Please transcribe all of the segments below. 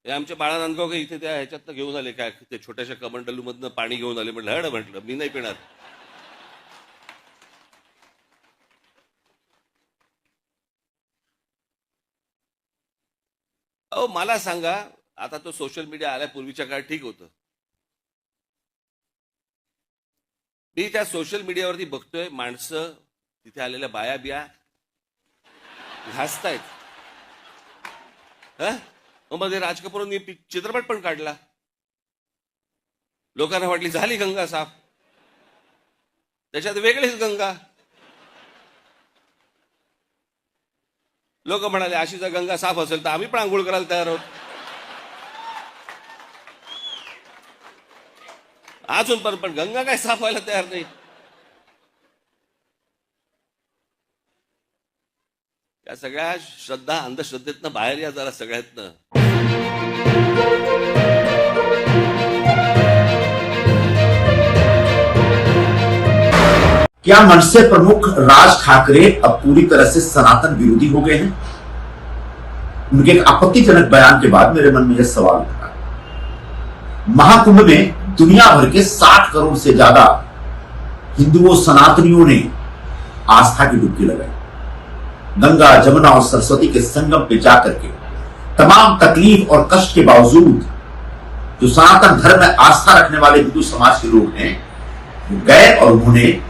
हे आमच्या बाळा नांदगावकर इथे त्या ह्याच्यातनं घेऊन आले, काय ते छोट्याशा कमंडलूमधनं पाणी घेऊन आले. म्हटलं हड, म्हटलं मी नाही पिणार. अहो मला सांगा, आता तो सोशल मीडिया आल्या पूर्वीच्या काळात ठीक होतं. मी त्या सोशल मीडियावरती बघतोय माणसं, तिथे आलेल्या बाया बिया घासतायत. हं? मग मध्ये राज कपूरनी चित्रपट पण काढला. लोकांना वाटली झाली गंगा साफ, त्याच्यात वेगळीच गंगा. लोक म्हणाले अशी जर गंगा साफ असेल तर आम्ही पण आंघोळ करायला तयार आहोत. अजून पण गंगा काय साफ व्हायला तयार नाही. या सगळ्या श्रद्धा अंधश्रद्धेतनं बाहेर या जरा सगळ्यातनं. क्या मनसे प्रमुख राज ठाकरे अब पूरी तरह से सनातन विरोधी हो गए हैं? उनके एक आपत्तिजनक बयान के बाद मेरे मन में यह सवाल उठा। महाकुंभ में दुनिया भर के 60 करोड़ से ज्यादा हिंदुओं सनातनियों ने आस्था की डुबकी लगाई। गंगा, जमुना और सरस्वती के संगम पे जाकर के तमाम तकलीफ और कष्ट के बावजूद जो सनातन धर्म में आस्था रखने वाले हिंदू समाज के लोग हैं, वो गए और उन्होंने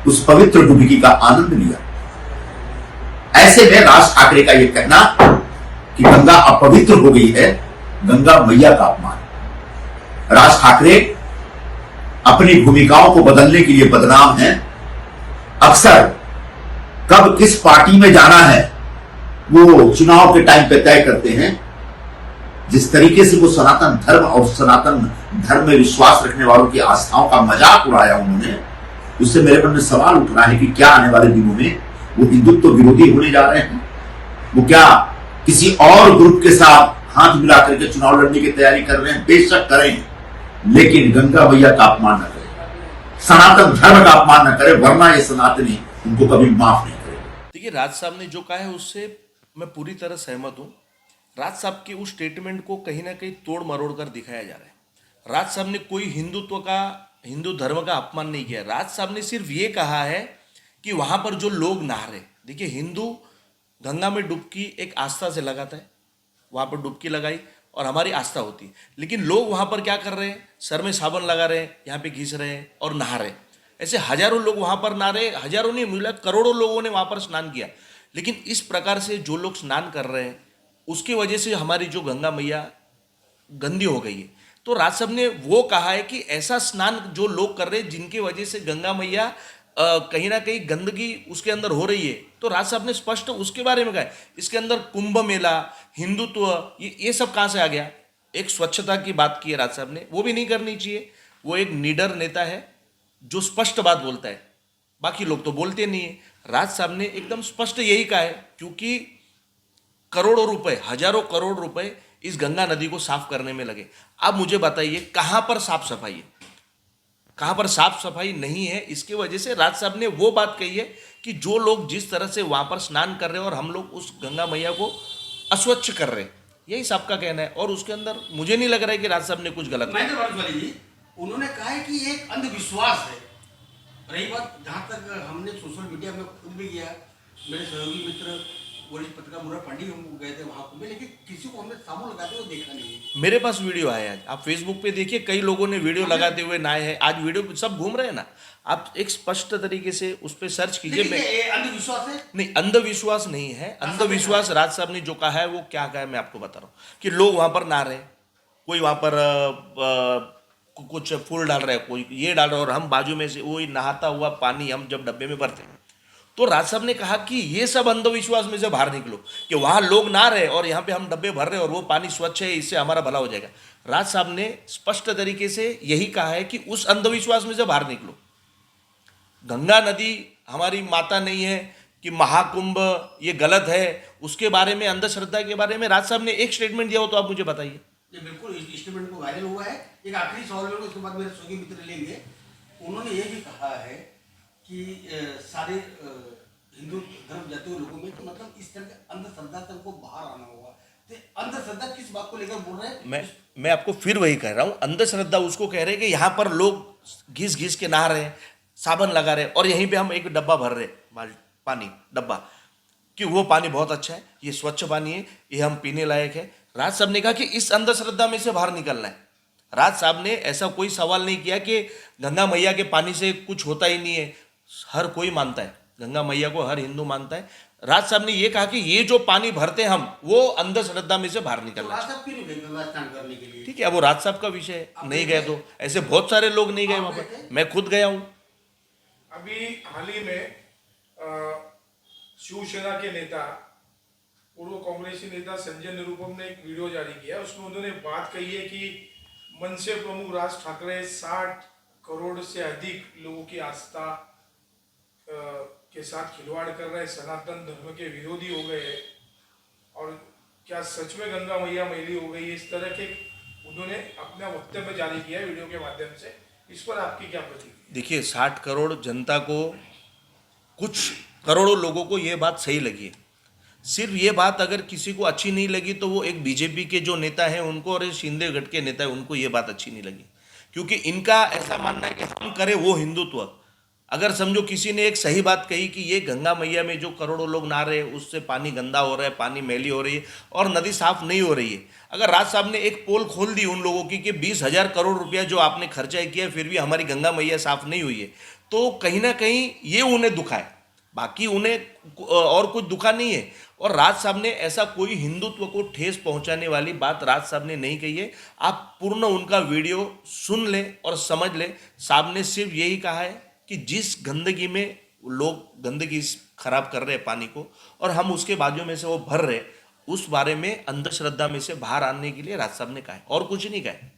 उस पवित्र डुबकी का आनंद लिया। ऐसे में राज ठाकरे का यह कहना कि गंगा अपवित्र हो गई है, गंगा मैया का अपमान। राज ठाकरे अपनी भूमिकाओं को बदलने के लिए बदनाम हैं। अक्सर कब किस पार्टी में जाना है वो चुनाव के टाइम पे तय करते हैं। जिस तरीके से वो सनातन धर्म और सनातन धर्म में विश्वास रखने वालों की आस्थाओं का मजाक उड़ाया उन्होंने, उससे मेरे मन में सवाल उठ रहा है कि क्या आने वाले दिनों में वो हिंदुत्व विरोधी होने जा रहे हैं? वो क्या किसी और ग्रुप के साथ हाथ मिला करके चुनाव लड़ने की तैयारी कर रहे हैं? बेशक करें, लेकिन गंगा मैया का अपमान न करें, सनातन धर्म का अपमान न करें, वरना ये सनातनी उनको कभी माफ नहीं करेंगे। देखिए, राज साहब ने जो कहा है उससे मैं पूरी तरह सहमत हूँ। राज साहब के उस स्टेटमेंट को कहीं ना कहीं तोड़ मरोड़ कर दिखाया जा रहा है। राज साहब ने कोई हिंदू धर्म का अपमान नहीं किया। राज साहब ने सिर्फ ये कहा है कि वहाँ पर जो लोग नहा रहे, देखिए हिंदू गंगा में डुबकी एक आस्था से लगाता है, वहाँ पर डुबकी लगाई और हमारी आस्था होती है। लेकिन लोग वहाँ पर क्या कर रहे हैं, सर में साबुन लगा रहे हैं, यहाँ पे घिस रहे हैं और नहा रहे हैं। ऐसे हजारों लोग वहाँ पर नहा रहे, हजारों नहीं मिला, करोड़ों लोगों ने वहाँ पर स्नान किया। लेकिन इस प्रकार से जो लोग स्नान कर रहे हैं उसकी वजह से हमारी जो गंगा मैया गंदी हो गई है। तो राज साहब ने वो कहा है कि ऐसा स्नान जो लोग कर रहे हैं जिनकी वजह से गंगा मैया कहीं ना कहीं गंदगी उसके अंदर हो रही है, तो राज साहब ने स्पष्ट उसके बारे में कहा है। इसके अंदर कुंभ मेला, हिंदुत्व, ये सब कहाँ से आ गया? एक स्वच्छता की बात की है राज साहब ने, वो भी नहीं करनी चाहिए। वो एक निडर नेता है जो स्पष्ट बात बोलता है, बाकी लोग तो बोलते नहीं है। राज साहब ने एकदम स्पष्ट यही कहा है, क्योंकि करोड़ों रुपए, हजारों करोड़ रुपए इस गंगा नदी को साफ करने में लगे। अब मुझे बताइए कहां पर साफ सफाई है, कहां पर साफ सफाई नहीं है। इसकी वजह से राज साहब ने वो बात कही है कि जो लोग जिस तरह से वहां पर स्नान कर रहे हैं और हम लोग उस गंगा मैया को अस्वच्छ कर रहे हैं, यही सबका कहना है। और उसके अंदर मुझे नहीं लग रहा है कि राज साहब ने कुछ गलत महेंद्र भारद्वाज जी, उन्होंने कहा है कि ये एक अंधविश्वास है। रही बात, जहाँ तक हमने सोशल मीडिया में खुद भी किया, मेरे सहयोगी मित्र वरिष्ठ पत्रकार मुरार पांडे हम गए थे वहाँ पे, लेकिन किसी को हमने साबुन लगाते हुए देखा नहीं है। मेरे पास वीडियो आया है, आप फेसबुक पे देखिए, कई लोगों ने वीडियो लगाते हुए नहाए हैं। आज वीडियो सब घूम रहे हैं ना, आप एक स्पष्ट तरीके से उस पर सर्च कीजिए। ये अंधविश्वास है? नहीं, अंधविश्वास नहीं है। अंधविश्वास राज साहब ने जो कहा है वो क्या कहा है मैं आपको बता रहा हूँ कि लोग वहाँ पर नहा रहे हैं, कोई वहाँ पर कुछ फूल डाल रहा है, कोई ये डाल रहा है, और हम बाजू में से वही नहाता हुआ पानी हम जब डब्बे में भरते हैं। तो राज साहब ने कहा कि ये सब अंधविश्वास में से बाहर निकलो, कि वहां लोग ना रहे और यहाँ पे हम डब्बे भर रहे और वो पानी स्वच्छ है, इससे हमारा भला हो जाएगा। राज साहब ने स्पष्ट तरीके से यही कहा है कि उस अंधविश्वास में से बाहर निकलो। गंगा नदी हमारी माता नहीं है कि महाकुंभ ये गलत है, उसके बारे में, अंधश्रद्धा के बारे में राज साहब ने एक स्टेटमेंट दिया हो तो आप मुझे बताइए। ये बिल्कुल इस स्टेटमेंट को वायरल हुआ है। एक आखिरी सवाल में उसके बाद मेरे सहयोगी मित्र लेंगे। उन्होंने ये भी कहा है कि सारे हिंदू धर्म जाते हुए लोगों में, तो मतलब इस तरह के अंधश्रद्धा से हमको बाहर आना होगा। तो अंधश्रद्धा किस बात को लेकर बोल रहे हैं? मैं आपको फिर वही कह रहा हूँ, अंधश्रद्धा उसको कह रहे हैं कि यहाँ पर लोग घिस घिस के नहा रहे हैं, साबन लगा रहे हैं, और यहीं पे हम एक डब्बा भर रहे हैं पानी डब्बा, कि वो पानी बहुत अच्छा है, ये स्वच्छ पानी है, ये हम पीने लायक है। राज साहब ने कहा कि इस अंधश्रद्धा में से बाहर निकलना है। राज साहब ने ऐसा कोई सवाल नहीं किया कि गंगा मैया के पानी से कुछ होता ही नहीं है। हर कोई मानता है, गंगा मैया को हर हिंदू मानता है। राज साहब ने ये कहा कि ये जो पानी भरते हैं हम, वो अंधश्रद्धा में से बाहर तो निकलना है। राज साहब क्यों नहीं गए गंगा स्नान करने के लिए? ठीक है, वो राज साहब का विषय है, नहीं गए तो ऐसे बहुत सारे लोग नहीं गए वहां पर, मैं खुद गया हूं। अभी हाल ही में शिवसेना के नेता, पूर्व कांग्रेसी नेता संजय निरुपम ने एक वीडियो जारी किया, उसमें उन्होंने बात कही है कि मनसे प्रमुख राज ठाकरे 60 करोड़ से अधिक लोगों की आस्था के साथ खिलवाड़ कर रहे, सनातन धर्म के विरोधी हो गए हैं, और क्या सच में गंगा मैया मैली हो गई है? इस तरह के उन्होंने अपना वक्तव्य जारी किया है वीडियो के माध्यम से। इस पर आपकी क्या प्रतिक्रिया? देखिए, 60 करोड़ जनता को, कुछ करोड़ों लोगों को ये बात सही लगी है। सिर्फ ये बात अगर किसी को अच्छी नहीं लगी तो वो एक बीजेपी के जो नेता हैं उनको, और शिंदे गढ़ के नेता हैं उनको ये बात अच्छी नहीं लगी, क्योंकि इनका ऐसा मानना है कि हम करें वो हिंदुत्व। अगर समझो किसी ने एक सही बात कही कि ये गंगा मैया में जो करोड़ों लोग नहा रहे हैं उससे पानी गंदा हो रहा है, पानी मैली हो रही है और नदी साफ नहीं हो रही है। अगर राज साहब ने एक पोल खोल दी उन लोगों की कि 20,000 करोड़ रुपया जो आपने खर्चा किया फिर भी हमारी गंगा मैया साफ नहीं हुई है, तो कहीं ना कहीं ये उन्हें दुखा है, बाकी उन्हें और कुछ दुखा नहीं है। और राज साहब ने ऐसा कोई हिंदुत्व को ठेस पहुंचाने वाली बात राज साहब ने नहीं कही है। आप पूर्ण उनका वीडियो सुन लें और समझ लें। साहब ने सिर्फ यही कहा है कि जिस गंदगी में लोग गंदगी खराब कर रहे हैं पानी को, और हम उसके बाजू में से वो भर रहे, उस बारे में अंधश्रद्धा में से बाहर आने के लिए राज साहब ने कहा है, और कुछ नहीं कहा है।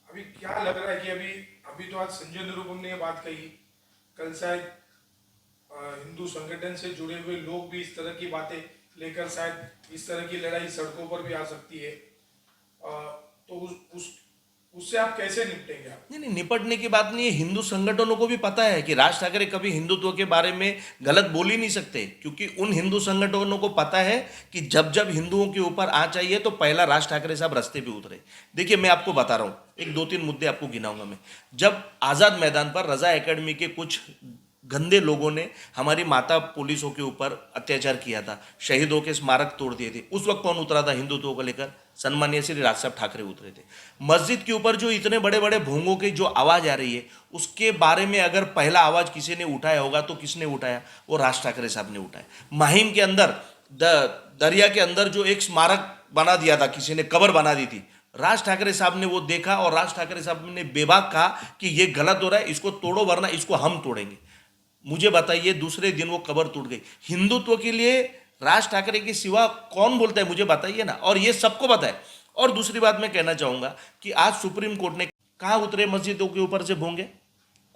अभी क्या लग रहा है कि अभी तो आज संजय निरुपम ने ये बात कही, कल शायद हिंदू संगठन से जुड़े हुए लोग भी इस तरह की बातें लेकर शायद इस तरह की लड़ाई सड़कों पर भी आ सकती है, तो उससे आप कैसे निपटेंगे? आप नहीं, निपटने की बात नहीं है। हिंदू संगठनों को भी पता है कि राज ठाकरे कभी हिंदुत्व के बारे में गलत बोल ही नहीं सकते, क्योंकि उन हिंदू संगठनों को पता है कि जब जब हिंदुओं के ऊपर आँच आई है तो पहला राज ठाकरे साहब रास्ते पे उतरे। देखिए, मैं आपको बता रहा हूँ, एक 2-3 मुद्दे आपको गिनाऊंगा मैं। जब आज़ाद मैदान पर रजा एकेडमी के कुछ गंदे लोगों ने हमारी माता पुलिसों के ऊपर अत्याचार किया था, शहीदों के स्मारक तोड़ दिए थे, उस वक्त कौन उतरा था हिंदुत्व को लेकर? सन्माननीय श्री राज साहब ठाकरे उतरे थे। मस्जिद के ऊपर जो इतने बड़े बड़े भोंगों की जो आवाज़ आ रही है, उसके बारे में अगर पहला आवाज़ किसी ने उठाया होगा तो किसने उठाया? वो राज ठाकरे साहब ने उठाया। माहिम के अंदर दरिया के अंदर जो एक स्मारक बना दिया था, किसी ने कब्र बना दी थी, राज ठाकरे साहब ने वो देखा और राज ठाकरे साहब ने बेबाक कहा कि ये गलत हो रहा है, इसको तोड़ो वरना इसको हम तोड़ेंगे। मुझे बताइए, दूसरे दिन वो कब्र टूट गई। हिंदुत्व के लिए राज ठाकरे के सिवा कौन बोलता है? मुझे बताइए ना। और ये सबको पता है। और दूसरी बात मैं कहना चाहूंगा कि आज सुप्रीम कोर्ट ने कहा उतरे मस्जिदों के ऊपर से भोंगे?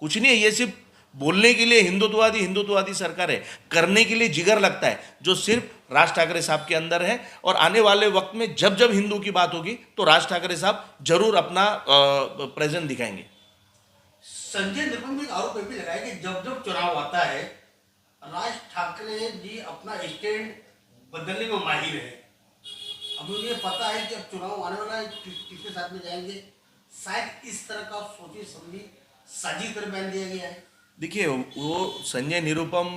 कुछ नहीं है, ये सिर्फ बोलने के लिए हिंदुत्ववादी सरकार है, करने के लिए जिगर लगता है, जो सिर्फ राज ठाकरे साहब के अंदर है। और आने वाले वक्त में जब जब हिंदू की बात होगी तो राज ठाकरे साहब जरूर अपना प्रेजेंट दिखाएंगे। संजय निरुपम ने एक आरोप भी लगाया कि जब जब चुनाव आता है राज ठाकरे जी अपना स्टैंड बदलने में माहिर है। अभी उन्हें पता है कि अब चुनाव आने वाला है, किसके साथ में जाएंगे, शायद इस तरह का सोची समझी साजिश कर बयान दिया गया है। देखिए, वो संजय निरुपम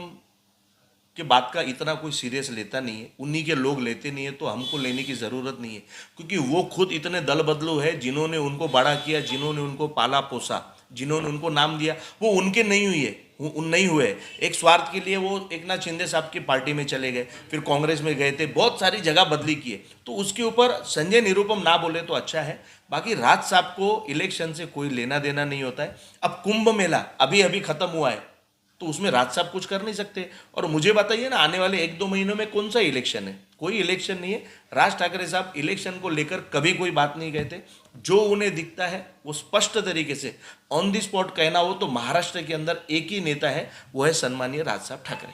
के बात का इतना कोई सीरियस लेता नहीं है, उन्हीं के लोग लेते नहीं है, तो हमको लेने की ज़रूरत नहीं है, क्योंकि वो खुद इतने दल बदलू है। जिन्होंने उनको बड़ा किया, जिन्होंने उनको पाला पोसा, जिन्होंने उनको नाम दिया, वो उनके नहीं हुई है, नहीं हुए। एक स्वार्थ के लिए वो एकनाथ शिंदे साहब की पार्टी में चले गए, फिर कांग्रेस में गए थे, बहुत सारी जगह बदली किए, तो उसके ऊपर संजय निरुपम ना बोले तो अच्छा है। बाकी राज साहब को इलेक्शन से कोई लेना देना नहीं होता है। अब कुंभ मेला अभी अभी खत्म हुआ है, तो उसमें राज साहब कुछ कर नहीं सकते। और मुझे बताइए ना, आने वाले 1-2 महीनों में कौन सा इलेक्शन है? कोई इलेक्शन नहीं है। राज ठाकरे साहब इलेक्शन को लेकर कभी कोई बात नहीं कहते। जो उन्हें दिखता है वो स्पष्ट तरीके से ऑन द स्पॉट कहना हो तो महाराष्ट्र के अंदर एक ही नेता है, वो है सन्माननीय राज साहब ठाकरे।